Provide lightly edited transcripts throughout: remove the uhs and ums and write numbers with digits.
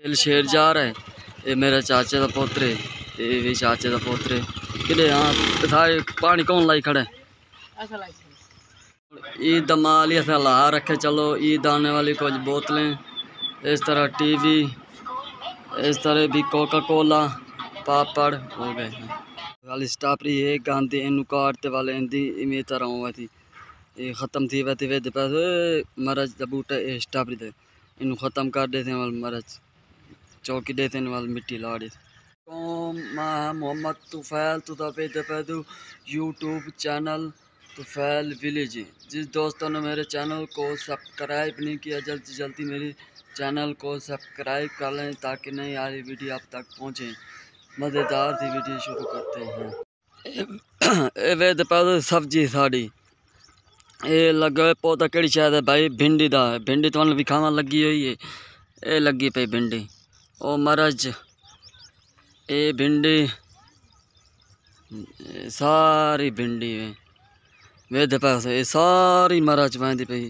दिल शेर जा रहा है। ये मेरे चाचे का पोतरे, ये भी चाचे का पोतरे कि हाँ सारे पानी कौन लाई खड़े। ईद दमाली ऐसा ला रखे, चलो ईद आने वाली कुछ बोतलें, इस तरह टीवी, इस तरह भी कोका कोला, पापड़ हो गए। वाली स्टापरी है गांधी इन काटते वाले इंदी इमे तरह हुआ थी, ये ख़त्म थी वैसे वे पैसे मरज द बूटा स्टापरी थे इन ख़त्म कर देते वाल मरज चौकी देते वाल मिट्टी लाड़े। मोहम्मद तुफैल तुदू यूट्यूब चैनल तुफैल विलेज। जिस दोस्तों ने मेरे चैनल को सब्सक्राइब नहीं किया जल्दी से जल्दी मेरे चैनल को सब्सक्राइब कर लें ताकि नई आ रही वीडियो आप तक पहुँचे। मज़ेदार सी वीडियो शुरू करते हैं। वे पैसे सब्जी साड़ी ये लगे पौधा केड़ी शायद है भाई भिंडी दा, भिंडी तो भी खावा लगी हुई है। ये लगी पई भिंडी ओ मरज, ये भिंडी सारी भिंडी है वेद पैसे ये सारी मरच वहदी पई,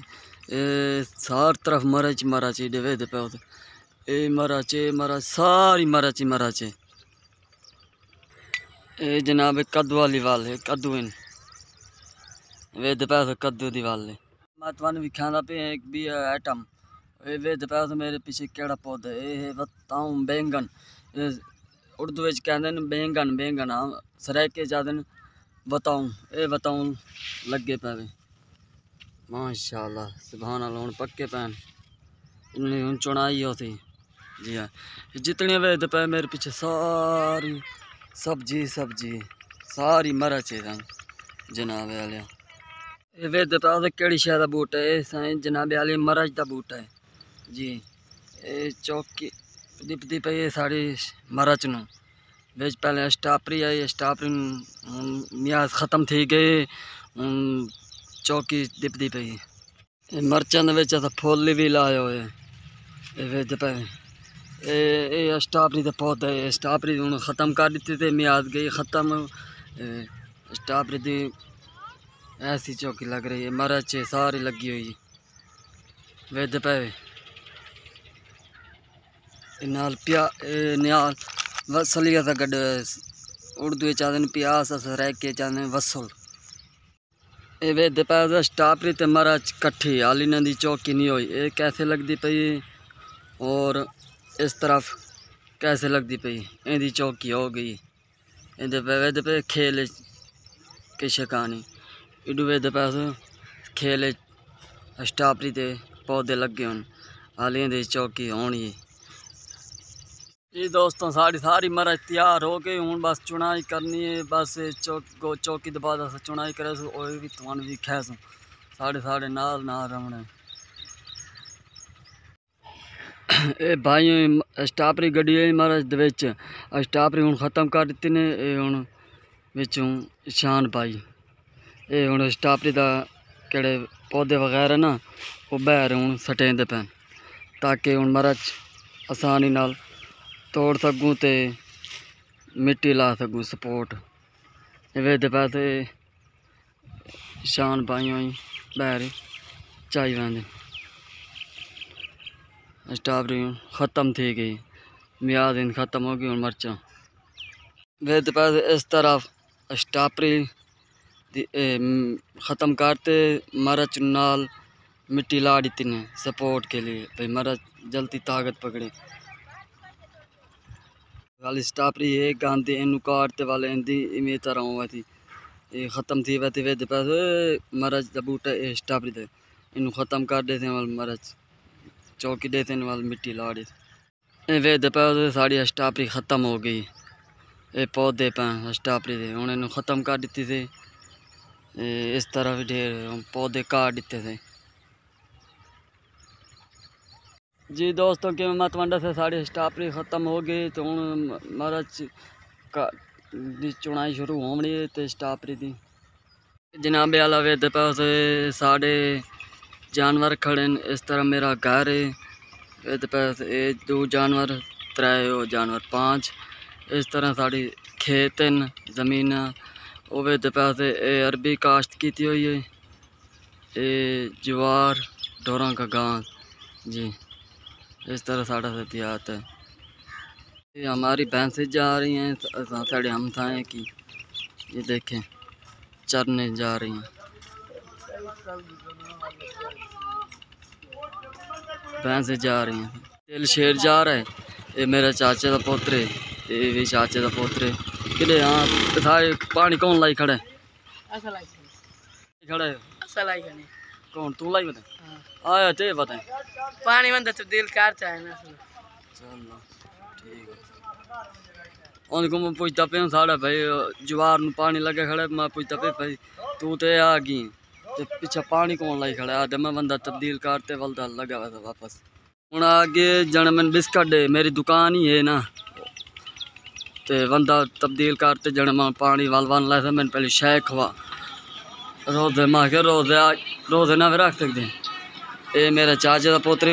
ये सार तरफ मरच मरच वेद पैसे ये मरच सारी मरच मरच है। ये जनाब कद्दू वाली वाल है, कद्दू इन वेद पैसे कद्दू दी वाल है। मैं तुम्हें भी खाना पे एक भी आइटम ये वेद पैसे मेरे पीछे केड़ा पौधा ये है बताऊँ बैंगन, उर्दू में कहते हैं बैंगन, बैंगन हाँ सरायके जाते बताऊँ ये बताऊँ लगे पे माशाल्लाह सुभान अल्लाह हुण पक्के पैन इन्होंने हुण चुनाई होती। जी हाँ जितने वेद पे मेरे पीछे सारी सब्जी सब्जी सारी मरच है जनाब वाले। वेद पे केड़ी शह का बूटा है साईं जनाब वाले मरच का बूटा है जी। ये चौकी दिपदी पई है साड़ी मरच नूं बिच पहले स्टापरी आई, स्टापरी मियाद ख़त्म थी गई हुण चौकी दिपदी पई है। मरचां दे विच फुल भी लाए हुए वेद पे ये स्टापरी के पौधे स्टापरी हुण ख़त्म कर दी थी मियाद गई ख़त्म। स्टापरी दी ऐसी चौकी लग रही है मरच सारी लगी हुई वेद पे नाल प्या नाल वसलिया था गड उर्दू चाहते प्यास रह के चाहते वसल। ये वेद पे स्टापरी ते मरच कट्ठी हाल इन्हों की चौकी नहीं हुई ये कैसे लगती पई और इस तरफ कैसे लगती पई इनकी चौकी हो गई। इधर वेद पे खेल के शिकानी इडू वेद पैस खेल स्टापरी ते पौधे लगे होन हालियां दी चौकी होनी। जी दोस्तों सारी मरच तैयार हो गई हूँ बस चुनाई करनी है बस चौकी के बाद चुनाई करे भी तुम भी खै सो साढ़े नाल रमने। ये भाई स्टापरी गड्डी मरच दे विच स्टापरी हुण ख़त्म कर दी ने हुण विचों शान पाई ये हुण स्टापरी दा केड़े पौधे वगैरह ना वो बहर हुण सटेंदे पैन ताकि हुण मरच आसानी नाल तोड़ सकूँ ते मिट्टी ला सकूँ सपोर्ट। वेद पैसे शान पाई हुई बहर चाई वैंदे स्टापरी ख़त्म थी गई मियाद इन ख़त्म हो गई हूँ मरचा वेद पैसे इस तरफ स्टापरी ख़त्म करते मरच नाल मिट्टी ला दी ने सपोर्ट के लिए भाई मरच जल्दी ताकत पकड़े। वाली स्टापरी है गांधी इन काटते वाले इंदी इमे तरह हुआ थी ये ख़त्म थी वैसे वेद पैसे मरच द बूटा स्टापरी थे इन ख़त्म कर देते वाल मरच चौकी देते वाल मिट्टी लाड़ी वेद पैसे साड़ी स्टापरी ख़त्म हो गई ये पौधे पे स्टापरी थे हूँ इन ख़त्म कर दी थी इस तरह भी ढेर पौधे काट दिते थे। जी दोस्तों कि मत वंडा से साड़ी स्टापरी ख़त्म हो गई तो हूँ मरच का चुनाई शुरू होनी है तो स्टापरी दी जनाबे वाला वेद पैसे साढ़े जानवर खड़े इस तरह मेरा घर है वेद पैसे दो जानवर त्रै जानवर पाँच इस तरह साड़ी खेत न जमीन वो वेद पैसे अरबी काश्त की हुई है ये ज्वार ढोरों का घास जी इस तरह साढ़ा सतियात है। ये हमारी भैंसें जा रही हैं साढ़े हम थाए की, ये देखें चरने जा रही हैं। भैंसें जा रही हैं। दिल शेर जा रहा है। ये मेरे चाचे का पोतरे, ये भी चाचे का पोतरे कि हाँ सारे पानी कौन लाई खड़े खड़े कौन तू लाई बता आया ते बता पानी में तब्दील करता है ना। चलो ठीक है। उनको मैं पूछता पे साढ़े भाई जवार में पानी लगे खड़े, मैं पूछता पे भाई तू तो आ गई तो पीछे पानी कौन लाई खड़ा आधे में बंदा तब्दील करते वलदा लगा हुआ था वापस। हूँ आगे जन मैंने बिस्कट दे मेरी दुकान ही है ना, तो बंदा तब्दील करते जन मैं पानी वाल वन ला था मैंने पहले शह खवा रोजे माँ के रोजे ना भी रख सकते। ये मेरे चाचे का पोतरी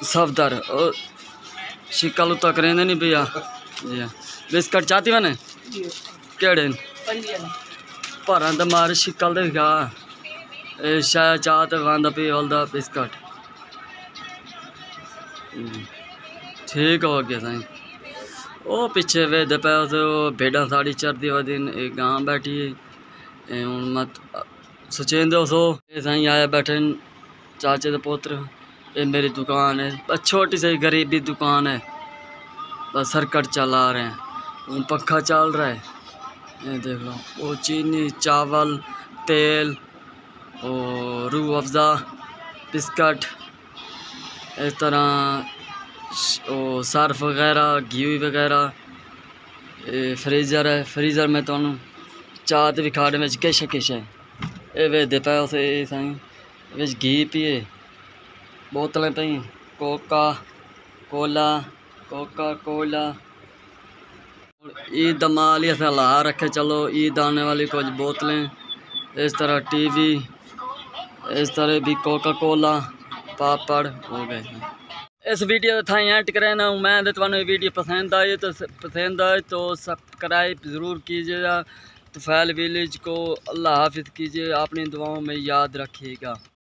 सफदर और शिकल उतना करेंगे नहीं भैया जी। बिस्कट चाहती मैंने केड़े पर तो मारे शिकल देखा शायद चाह तो खादा पी वालदा बिस्कट ठीक हो गया साईं। वो पिछे वे पे भेड़ा साड़ी चरदी व दिन एक गां बैठी है हूँ मत सचेंदे सो साईं आया बैठे चाचे के पोत्र। ये मेरी दुकान है, बस छोटी सी गरीबी दुकान है, बस सर्कट चला रहे हैं। पंखा चल रहा है, ये देख लो वो चीनी चावल तेल और रूह अफ़ज़ा बिस्कट इस तरह वो सर्फ वगैरह घी वगैरह। फ्रीज़र है, फ्रीज़र में तो चाह भी खाने में किश किश है। ये वेदे पे उसे साईं विच घी पिए बोतलें पई कोका कोला। ईद माल ही ला रखे चलो ईद आने वाली कुछ बोतलें इस तरह टीवी इस तरह भी कोका कोला पापड़ हो गए। इस वीडियो था एंड करें ना। मैं तो वीडियो पसंद आए तो सब्सक्राइब ज़रूर कीजिएगा। तुफैल विलेज को अल्लाह हाफिज़ कीजिए, अपनी दुआओं में याद रखिएगा।